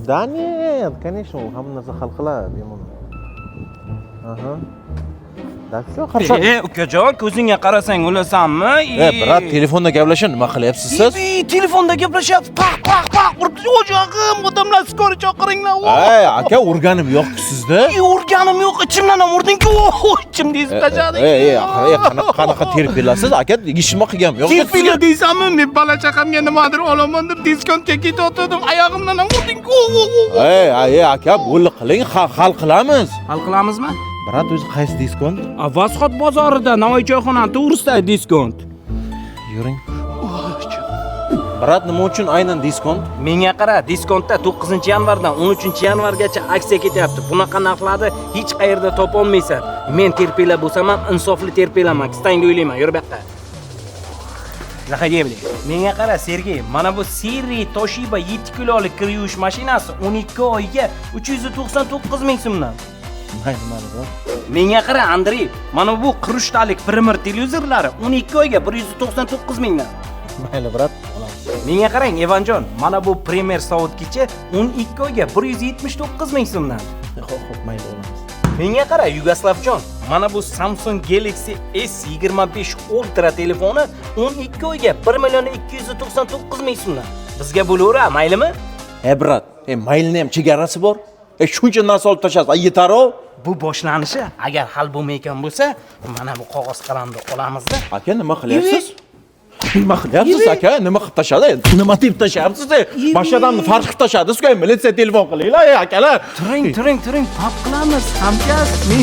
Да нет, конечно, u hamma narsa hal qiladi bemalol. Aha. Да всё, хорошо. Ukajon, ko'zingga qarasang o'lasanmi? Brat, telefonda gaplashib nima qilyapsiz siz? Telefonda gaplashyapti. Paq urib, o'jog'im, odamlar skori chaqiringlar. Aka, urganim yo'q-ku sizda. Urganim yo'q, ichimdan ham urding-ku. Ichimda ezib tashlading. Qanaqa terpilasiz? Aka, ishimni qilganim yo'q. Terpila deysanmi? Men bola chaqamga nimadir olaman deb diskontga ketayotgandim. Oyog'imdan ham urding-ku. Aka, bo'ldi qiling, hal qilamiz. Hal qilamizmi? Brat, o'zi qaysi diskont? Vasxot bozorida Navoiy choyxonasi to'g'risidagi diskont. Yuring. Brat, nima uchun aynan diskont? Menga qara, diskontda 9-yanvardan 13-yanvargacha aksiya ketyapti. Bunaqa narxlarni hech qayerda topa olmaysan. Men terpila bo'lsam ham insofli terpilaman. Istangni o'ylayman. Yur bu yoqqa. Zaxodiy. Menga qara, Sergey, mana bu Siri Toshiba 7 kilolik kir yuvish mashinasi 12 oyga 399 ming so'mdan. Mayli, brat. Menga qara, Andrey, mana bu qirushtalik primer televizorlari 12 oyga 199 mingdan. Mayli, brat. Menga qarang, Evanjon, mana bu Premier soatkichi 12 oyga 179 ming so'mdan. Xo'p, mayli olamiz. Menga qara, Yugoslavjon, mana bu Samsung Galaxy S25 Ultra telefoni 12 oyga 1 299 ming so'mdan. Bizga bo'laveradi, maylimi? Brat, maylni ham chegarasi bor. Shuncha narsa olib tashasiz, yetar-ku. Bu boshlanishi, agar hal bo'lmayotgan bo'lsa, mana bu qog'oz qalamni olamizda. Aka, nima qilyapsiz? Nima qilyapsiz aka? Nima qilib tashadi? Nima deb tashyapsiz? Boshqa odamni farq qilib tashadi-ku, militsiya telefon qilinglar, akalar. Turing, pap qilamiz, hamkasb. Men